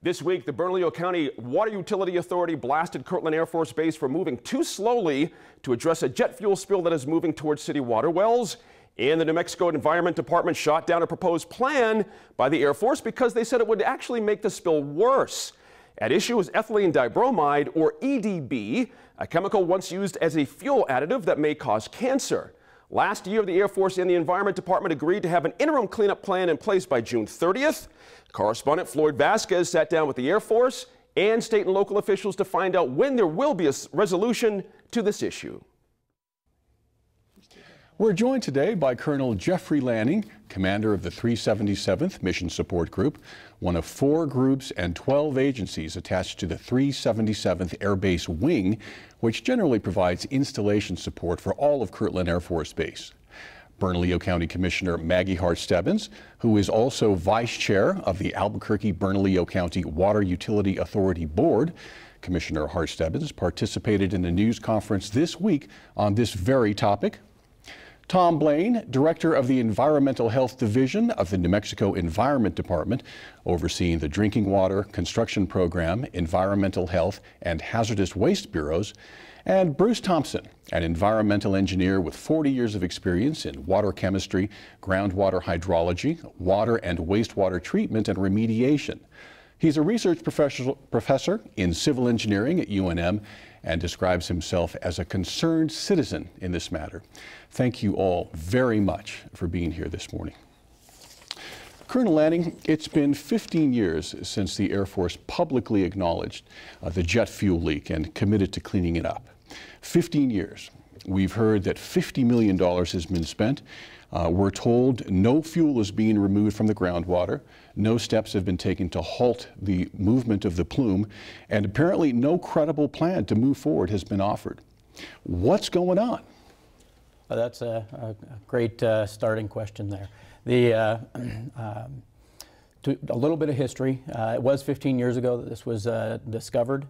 This week, the Bernalillo County Water Utility Authority blasted Kirtland Air Force Base for moving too slowly to address a jet fuel spill that is moving towards city water wells. And the New Mexico Environment Department shot down a proposed plan by the Air Force because they said it would actually make the spill worse. At issue is ethylene dibromide, or EDB, a chemical once used as a fuel additive that may cause cancer. Last year, the Air Force and the Environment Department agreed to have an interim cleanup plan in place by June 30th. Correspondent Floyd Vasquez sat down with the Air Force and state and local officials to find out when there will be a resolution to this issue. We're joined today by Colonel Jeffrey Lanning, commander of the 377th Mission Support Group, one of 4 groups and 12 agencies attached to the 377th Air Base Wing, which generally provides installation support for all of Kirtland Air Force Base. Bernalillo County Commissioner Maggie Hart-Stebbins, who is also vice chair of the Albuquerque-Bernalillo County Water Utility Authority Board. Commissioner Hart-Stebbins participated in a news conference this week on this very topic. Tom Blaine, director of the Environmental Health Division of the New Mexico Environment Department, overseeing the Drinking Water Construction Program, Environmental Health, and Hazardous Waste Bureaus, and Bruce Thompson, an environmental engineer with 40 years of experience in water chemistry, groundwater hydrology, water and wastewater treatment and remediation. He's a research professor in civil engineering at UNM and describes himself as a concerned citizen in this matter. Thank you all very much for being here this morning. Colonel Lanning, it's been 15 years since the Air Force publicly acknowledged the jet fuel leak and committed to cleaning it up. 15 years. We've heard that $50 million has been spent. We're told no fuel is being removed from the groundwater. No steps have been taken to halt the movement of the plume, and apparently no credible plan to move forward has been offered. What's going on? That's a great starting question there. A little bit of history. It was 15 years ago that this was discovered.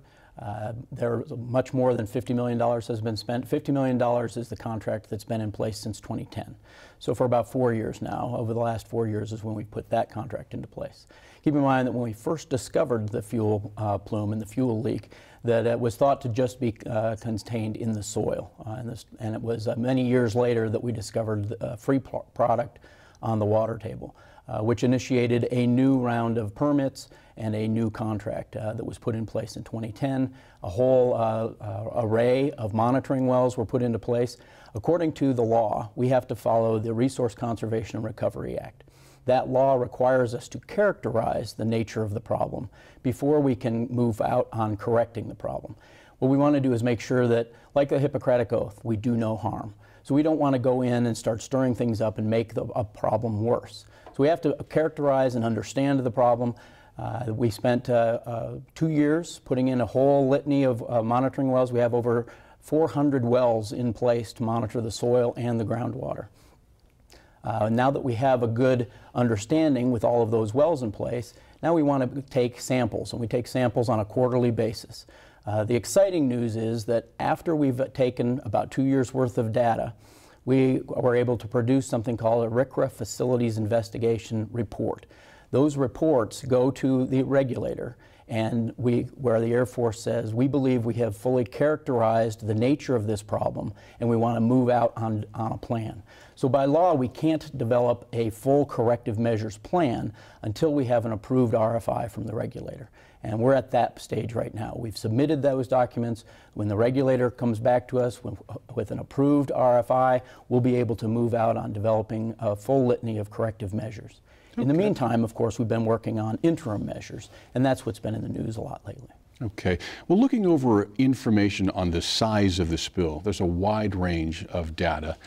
There was much more than $50 million has been spent. $50 million is the contract that's been in place since 2010. So for about 4 years now, over the last 4 years is when we put that contract into place. Keep in mind that when we first discovered the fuel plume and the fuel leak, that it was thought to just be contained in the soil. And it was many years later that we discovered a free product on the water table, which initiated a new round of permits and a new contract that was put in place in 2010. A whole array of monitoring wells were put into place. According to the law, we have to follow the Resource Conservation and Recovery Act. That law requires us to characterize the nature of the problem before we can move out on correcting the problem. What we want to do is make sure that, like the Hippocratic Oath, we do no harm. So we don't want to go in and start stirring things up and make a problem worse. So we have to characterize and understand the problem. We spent 2 years putting in a whole litany of monitoring wells. We have over 400 wells in place to monitor the soil and the groundwater. Now that we have a good understanding with all of those wells in place, now we want to take samples, and we take samples on a quarterly basis. The exciting news is that after we've taken about 2 years worth of data, we were able to produce something called a RCRA Facilities Investigation Report. Those reports go to the regulator, and where the Air Force says, we believe we have fully characterized the nature of this problem, and we want to move out on a plan. So by law, we can't develop a full corrective measures plan until we have an approved RFI from the regulator. And we're at that stage right now. We've submitted those documents. When the regulator comes back to us with an approved RFI, we'll be able to move out on developing a full litany of corrective measures. Okay. In the meantime, of course, we've been working on interim measures, and that's what's been in the news a lot lately. Okay. Well, looking over information on the size of the spill, there's a wide range of data,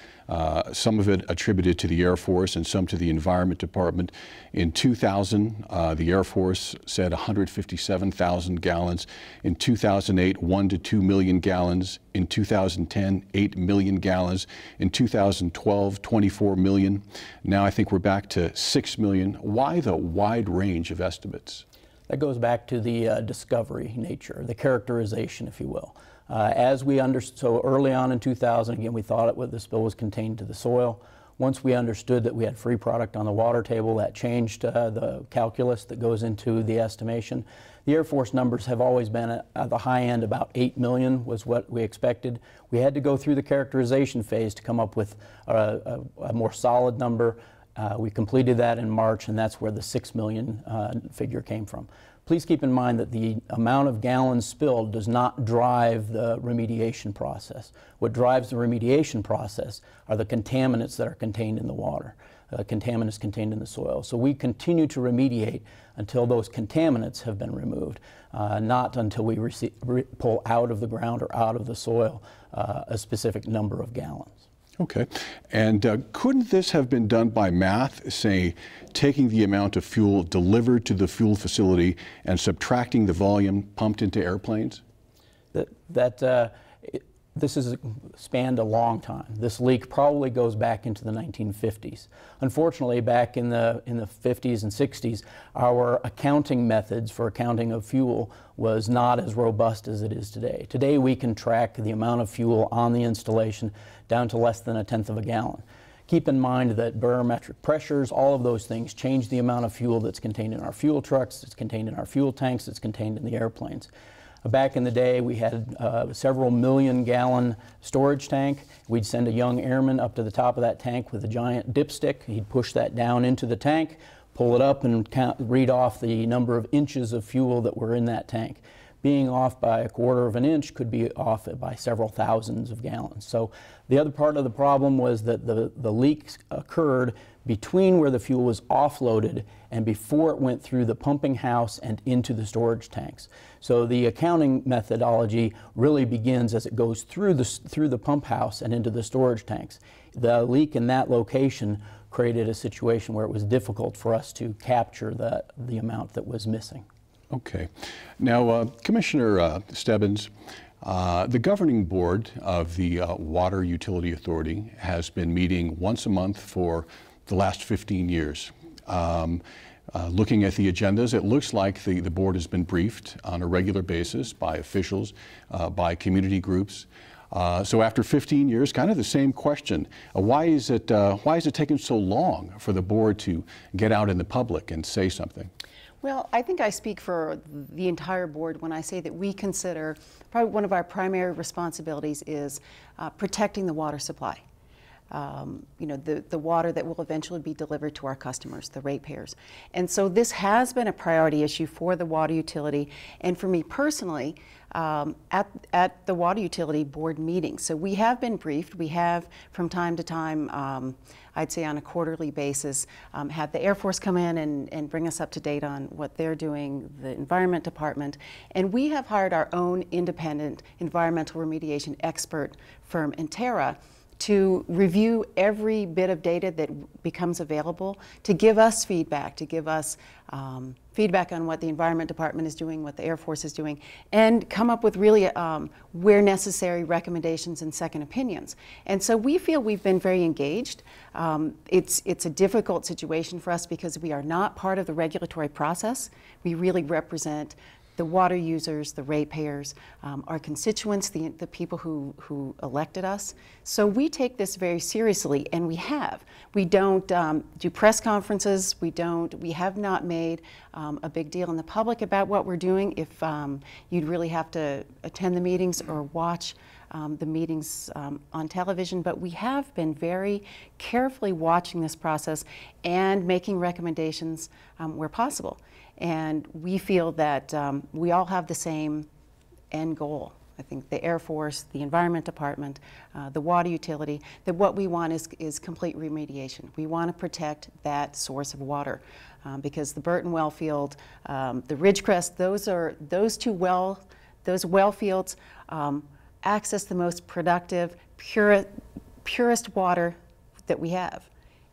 some of it attributed to the Air Force and some to the Environment Department. In 2000, the Air Force said 157,000 gallons. In 2008, 1 to 2 million gallons. In 2010, 8 million gallons. In 2012, 24 million. Now I think we're back to 6 million. Why the wide range of estimates? That goes back to the discovery nature, the characterization, if you will. As we understood, so early on in 2000, again, we thought the spill was contained to the soil. Once we understood that we had free product on the water table, that changed the calculus that goes into the estimation. The Air Force numbers have always been at the high end. About 8 million was what we expected. We had to go through the characterization phase to come up with a more solid number. We completed that in March, and that's where the 6 million figure came from. Please keep in mind that the amount of gallons spilled does not drive the remediation process. What drives the remediation process are the contaminants that are contained in the water, contaminants contained in the soil. So we continue to remediate until those contaminants have been removed, not until we pull out of the ground or out of the soil a specific number of gallons. Okay. And couldn't this have been done by math, say, taking the amount of fuel delivered to the fuel facility and subtracting the volume pumped into airplanes? This has spanned a long time. This leak probably goes back into the 1950s. Unfortunately, back in the 50s and 60s, our accounting methods for accounting of fuel was not as robust as it is today. Today we can track the amount of fuel on the installation down to less than 1/10 of a gallon. Keep in mind that barometric pressures, all of those things change the amount of fuel that's contained in our fuel trucks, that's contained in our fuel tanks, that's contained in the airplanes. Back in the day, we had several million-gallon storage tank. We'd send a young airman up to the top of that tank with a giant dipstick. He'd push that down into the tank, pull it up, and read off the number of inches of fuel that were in that tank. Being off by 1/4 of an inch could be off by several thousands of gallons. So the other part of the problem was that the leaks occurred between where the fuel was offloaded and before it went through the pumping house and into the storage tanks. So the accounting methodology really begins as it goes through the pump house and into the storage tanks. The leak in that location created a situation where it was difficult for us to capture the amount that was missing. Okay. Now, Commissioner Stebbins, the governing board of the Water Utility Authority has been meeting once a month for the last 15 years. Looking at the agendas, it looks like the board has been briefed on a regular basis by officials, by community groups. So after 15 years, kind of the same question. Why is it taking so long for the board to get out in the public and say something? Well, I think I speak for the entire board when I say that we consider probably one of our primary responsibilities is protecting the water supply. You know, the water that will eventually be delivered to our customers, the ratepayers. And so this has been a priority issue for the water utility and for me personally at the water utility board meetings. So we have been briefed. We have from time to time, I'd say on a quarterly basis, had the Air Force come in and bring us up to date on what they're doing, the Environment Department. And we have hired our own independent environmental remediation expert firm, Intera, to review every bit of data that becomes available, to give us feedback, feedback on what the Environment Department is doing, what the Air Force is doing, and come up with really, where necessary, recommendations and second opinions. And so we feel we've been very engaged. It's a difficult situation for us because we are not part of the regulatory process. We really represent the water users, the ratepayers, our constituents, the people who elected us. So we take this very seriously, and we have. We don't do press conferences. We have not made a big deal in the public about what we're doing. If you'd really have to attend the meetings or watch the meetings on television, but we have been very carefully watching this process and making recommendations where possible. And we feel that we all have the same end goal. I think the Air Force, the Environment Department, the water utility, that what we want is complete remediation. We want to protect that source of water because the Burton well field, the Ridgecrest, those well fields access the most productive, purest water that we have.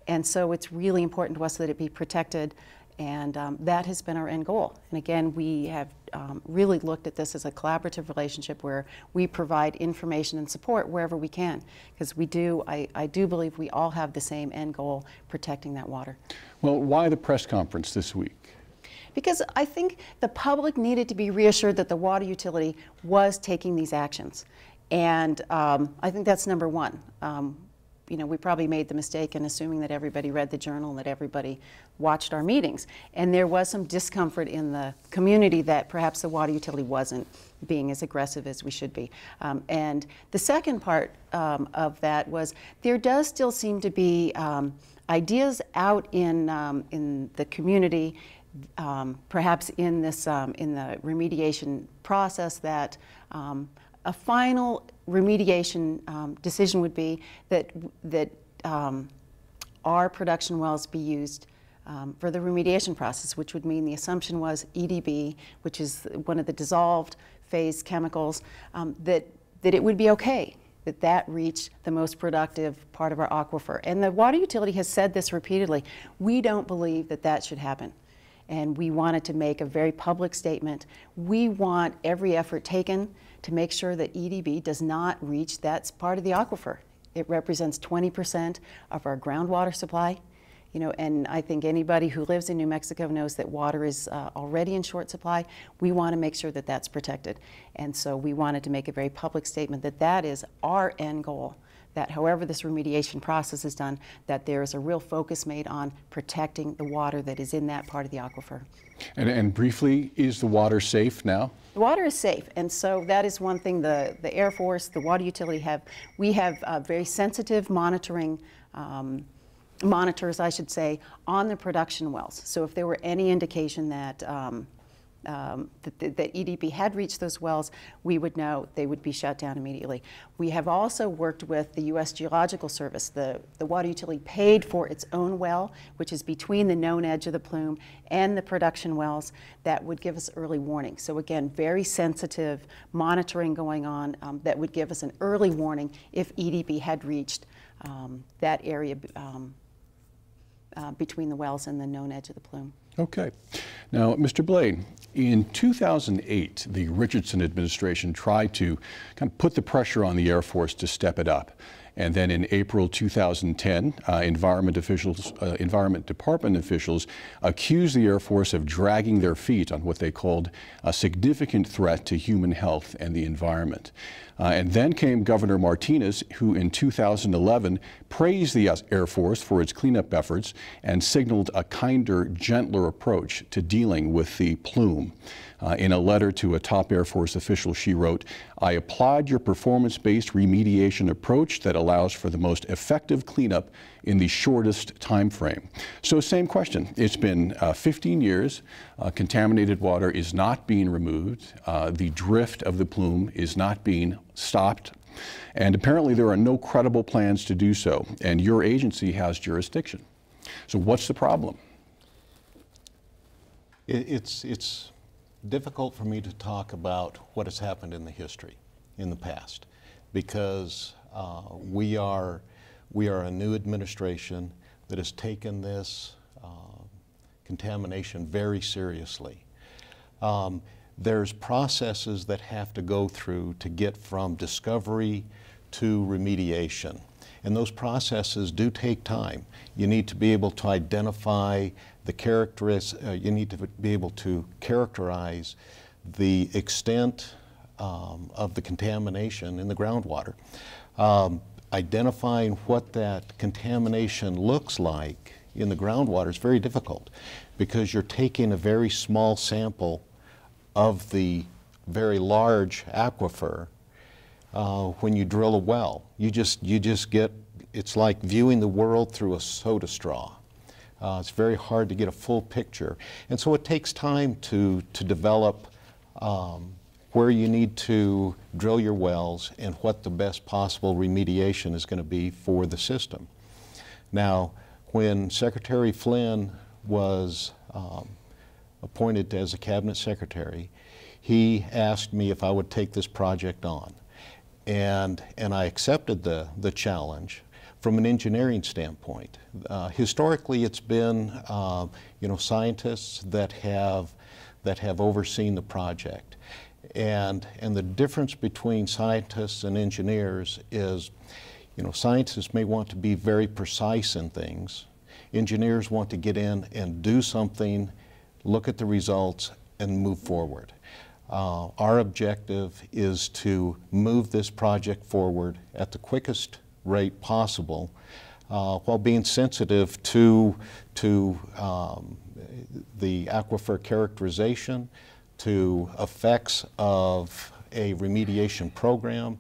And so it's really important to us that it be protected. And that has been our end goal. And again, we have really looked at this as a collaborative relationship where we provide information and support wherever we can. Because I do believe we all have the same end goal, protecting that water. Well, why the press conference this week? Because I think the public needed to be reassured that the water utility was taking these actions. And I think that's number one. we probably made the mistake in assuming that everybody read the journal and that everybody watched our meetings. And there was some discomfort in the community that perhaps the water utility wasn't being as aggressive as we should be. And the second part of that was there does still seem to be ideas out in the community, perhaps in this in the remediation process, that a final remediation decision would be that our production wells be used for the remediation process, which would mean the assumption was EDB, which is one of the dissolved phase chemicals, that it would be okay that reached the most productive part of our aquifer. And the water utility has said this repeatedly. We don't believe that should happen. And we wanted to make a very public statement. We want every effort taken to make sure that EDB does not reach that part of the aquifer. It represents 20% of our groundwater supply. And I think anybody who lives in New Mexico knows that water is already in short supply. We want to make sure that that's protected. And so we wanted to make a very public statement that is our end goal, that however this remediation process is done, that there is a real focus made on protecting the water that is in that part of the aquifer. And briefly, is the water safe now? The water is safe, and so that is one thing the Air Force, the water utility we have very sensitive monitors, I should say, on the production wells. So if there were any indication that that EDB had reached those wells, we would know they would be shut down immediately. We have also worked with the U.S. Geological Service. The water utility paid for its own well, which is between the known edge of the plume and the production wells, that would give us early warning. So again, very sensitive monitoring going on that would give us an early warning if EDB had reached that area between the wells and the known edge of the plume. Okay. Now, Mr. Blade, in 2008, the Richardson administration tried to kind of put the pressure on the Air Force to step it up. And then in April 2010, Environment Department officials accused the Air Force of dragging their feet on what they called a significant threat to human health and the environment. And then came Governor Martinez, who in 2011 praised the Air Force for its cleanup efforts and signaled a kinder, gentler approach to dealing with the plume. In a letter to a top Air Force official, she wrote, "I applaud your performance-based remediation approach that allows for the most effective cleanup in the shortest time frame." So same question. It's been 15 years. Contaminated water is not being removed. The drift of the plume is not being stopped. And apparently there are no credible plans to do so. And your agency has jurisdiction. So what's the problem? It's difficult for me to talk about what has happened in the history, in the past, because we are a new administration that has taken this contamination very seriously. There's processes that have to go through to get from discovery to remediation. And those processes do take time. You need to be able to identify the characteristics, you need to be able to characterize the extent of the contamination in the groundwater. Identifying what that contamination looks like in the groundwater is very difficult, because you're taking a very small sample of the very large aquifer. When you drill a well, you just get, it's like viewing the world through a soda straw. It's very hard to get a full picture. And so it takes time to develop where you need to drill your wells and what the best possible remediation is going to be for the system. Now, when Secretary Flynn was appointed as a cabinet secretary, he asked me if I would take this project on. And I accepted the challenge from an engineering standpoint. Historically, it's been scientists that have overseen the project. And the difference between scientists and engineers is, scientists may want to be very precise in things. Engineers want to get in and do something, look at the results, and move forward. Our objective is to move this project forward at the quickest rate possible, while being sensitive to the aquifer characterization, to effects of a remediation program,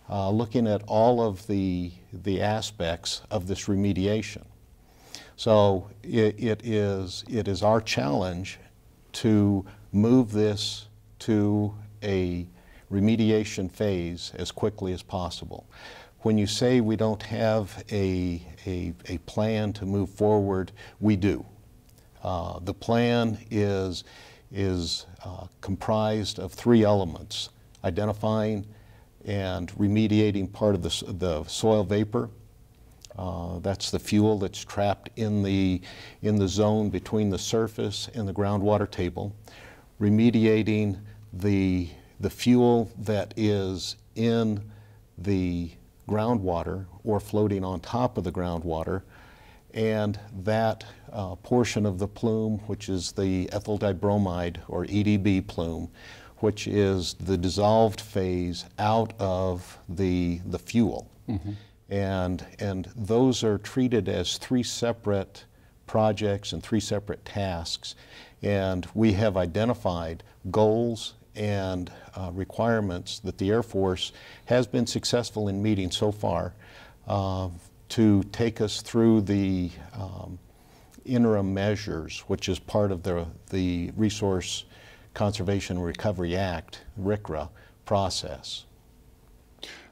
looking at all of the aspects of this remediation. So it is our challenge to move this to a remediation phase as quickly as possible. When you say we don't have a plan to move forward, we do. The plan is comprised of 3 elements: identifying and remediating part of the soil vapor. That's the fuel that's trapped in the zone between the surface and the groundwater table. Remediating the fuel that is in the groundwater or floating on top of the groundwater, and that portion of the plume, which is the ethyl dibromide or EDB plume, which is the dissolved phase out of the fuel. Mm-hmm. And those are treated as 3 separate projects and 3 separate tasks. And we have identified goals and requirements that the Air Force has been successful in meeting so far to take us through the interim measures, which is part of the Resource Conservation and Recovery Act, RCRA, process.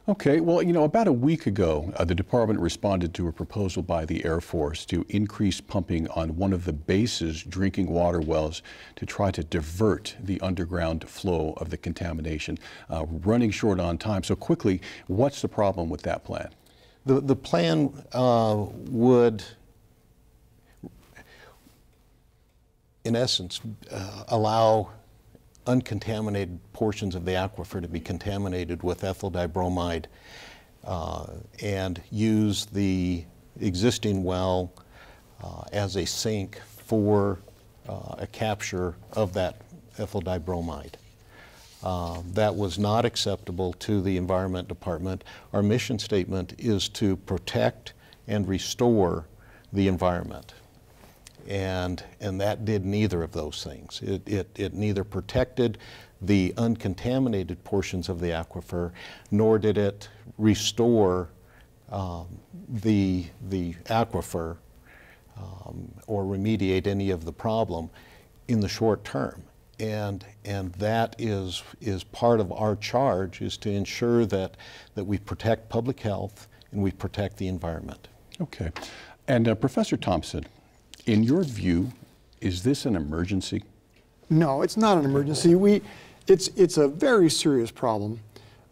Okay, well, you know, about a week ago, the department responded to a proposal by the Air Force to increase pumping on one of the base's drinking water wells to try to divert the underground flow of the contamination. Running short on time, so quickly, what's the problem with that plan? The plan would, in essence, allow uncontaminated portions of the aquifer to be contaminated with ethyl dibromide and use the existing well as a sink for a capture of that ethyl dibromide. That was not acceptable to the Environment Department. Our mission statement is to protect and restore the environment. And that did neither of those things. It neither protected the uncontaminated portions of the aquifer, nor did it restore the aquifer or remediate any of the problem in the short term. And that is part of our charge, is to ensure that we protect public health and we protect the environment. Okay. And Professor Thompson, in your view, is this an emergency? No, it's not an emergency. It's a very serious problem,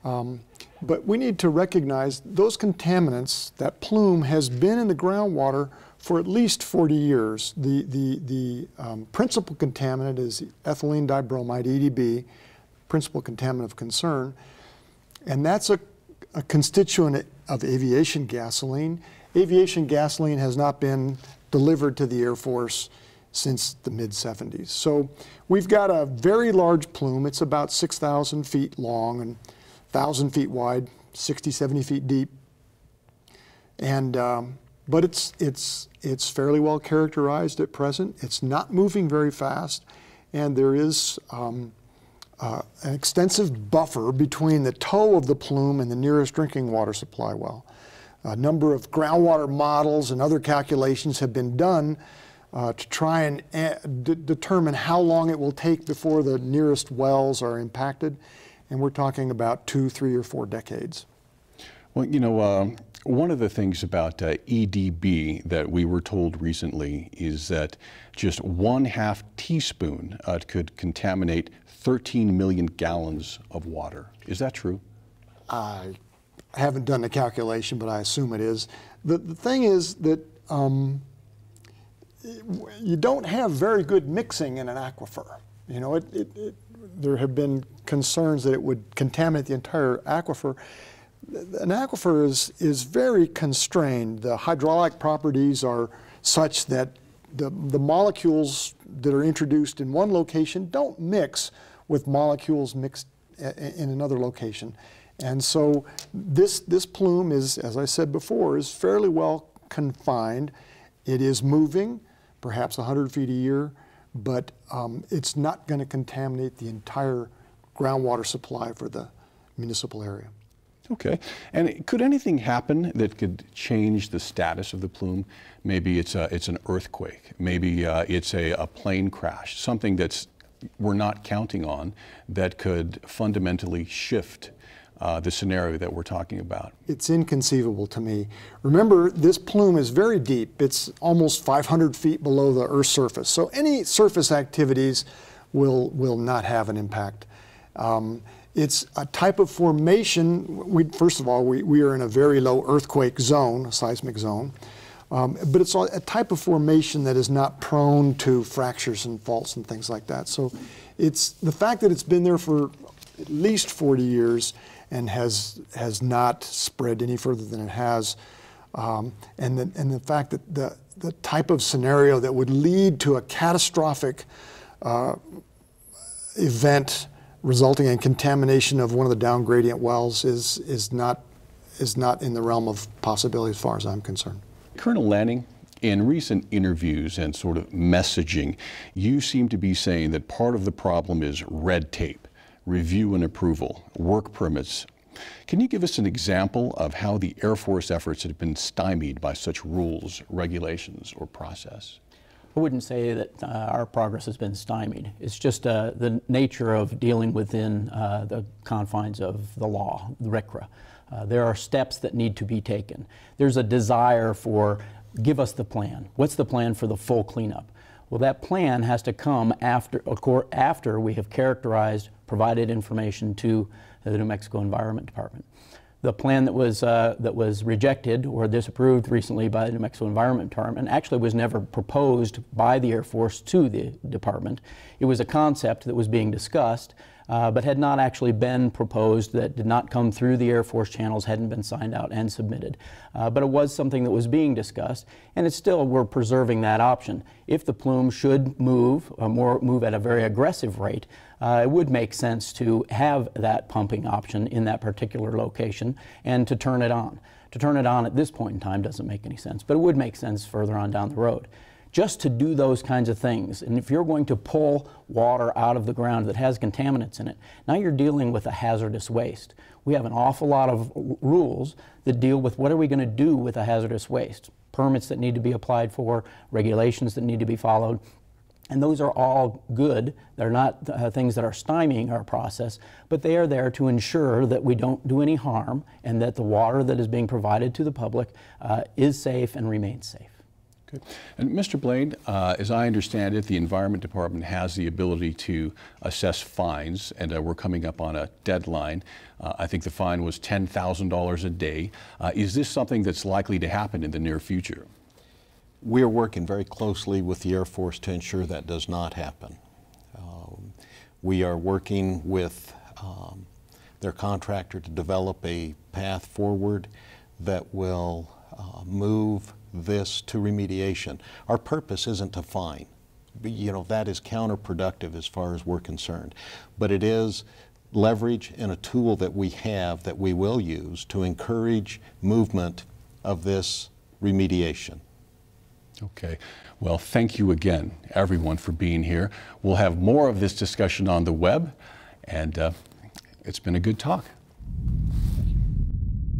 but we need to recognize those contaminants, that plume has been in the groundwater for at least 40 years. The principal contaminant is ethylene dibromide, EDB, principal contaminant of concern, and that's a constituent of aviation gasoline. Aviation gasoline has not been delivered to the Air Force since the mid-70s. So we've got a very large plume. It's about 6,000 feet long and 1,000 feet wide, 60, 70 feet deep. And but it's fairly well characterized at present. It's not moving very fast, and there is an extensive buffer between the toe of the plume and the nearest drinking water supply well. A number of groundwater models and other calculations have been done to try and determine how long it will take before the nearest wells are impacted, and we're talking about 2, 3, or 4 decades. Well, you know, one of the things about EDB that we were told recently is that just 1/2 teaspoon could contaminate 13 million gallons of water. Is that true? I haven't done the calculation, but I assume it is. The thing is that you don't have very good mixing in an aquifer. You know, there have been concerns that it would contaminate the entire aquifer. An aquifer is very constrained. The hydraulic properties are such that the molecules that are introduced in one location don't mix with molecules mixed in another location. And so this plume is, as I said before, is fairly well confined. It is moving, perhaps 100 feet a year, but it's not going to contaminate the entire groundwater supply for the municipal area. Okay. And could anything happen that could change the status of the plume? Maybe it's an earthquake. Maybe it's a plane crash, something that's we're not counting on that could fundamentally shift the scenario that we're talking about. It's inconceivable to me. Remember, this plume is very deep. It's almost 500 feet below the Earth's surface. So any surface activities will not have an impact. It's a type of formation. First of all, we are in a very low earthquake zone, a seismic zone. But it's a type of formation that is not prone to fractures and faults and things like that. So it's the fact that it's been there for at least 40 years and has not spread any further than it has, and the fact that the type of scenario that would lead to a catastrophic event resulting in contamination of one of the down gradient wells is not in the realm of possibility as far as I'm concerned. Colonel Lanning, in recent interviews and sort of messaging, you seem to be saying that part of the problem is red tape, review and approval, work permits. Can you give us an example of how the Air Force efforts have been stymied by such rules, regulations, or process? I wouldn't say that our progress has been stymied. It's just the nature of dealing within the confines of the law, the RCRA. There are steps that need to be taken. There's a desire for, give us the plan. What's the plan for the full cleanup? Well, that plan has to come after we have characterized, provided information to the New Mexico Environment Department. The plan that was rejected or disapproved recently by the New Mexico Environment Department actually was never proposed by the Air Force to the department. It was a concept that was being discussed, but had not actually been proposed, that did not come through the Air Force channels, hadn't been signed out and submitted. But it was something that was being discussed, and it's still, we're preserving that option. If the plume should move at a very aggressive rate, it would make sense to have that pumping option in that particular location and to turn it on. To turn it on at this point in time doesn't make any sense, but it would make sense further on down the road. Just to do those kinds of things, and if you're going to pull water out of the ground that has contaminants in it, now you're dealing with a hazardous waste. We have an awful lot of rules that deal with what are we going to do with a hazardous waste. Permits that need to be applied for, regulations that need to be followed. And those are all good. They're not things that are stymieing our process, but they are there to ensure that we don't do any harm and that the water that is being provided to the public is safe and remains safe. Good. And Mr. Blaine, as I understand it, the Environment Department has the ability to assess fines, and we're coming up on a deadline. I think the fine was $10,000 a day. Is this something that's likely to happen in the near future? We are working very closely with the Air Force to ensure that does not happen. We are working with their contractor to develop a path forward that will move this to remediation. Our purpose isn't to fine. You know, that is counterproductive as far as we're concerned. But it is leverage and a tool that we have that we will use to encourage movement of this remediation. Okay. Well, thank you again, everyone, for being here. We'll have more of this discussion on the web, and it's been a good talk.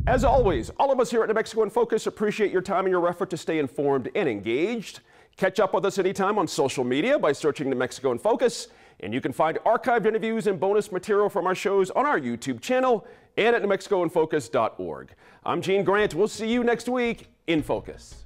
As always, all of us here at New Mexico in Focus appreciate your time and your effort to stay informed and engaged. Catch up with us anytime on social media by searching New Mexico in Focus, and you can find archived interviews and bonus material from our shows on our YouTube channel and at newmexicoinfocus.org. I'm Gene Grant. We'll see you next week in Focus.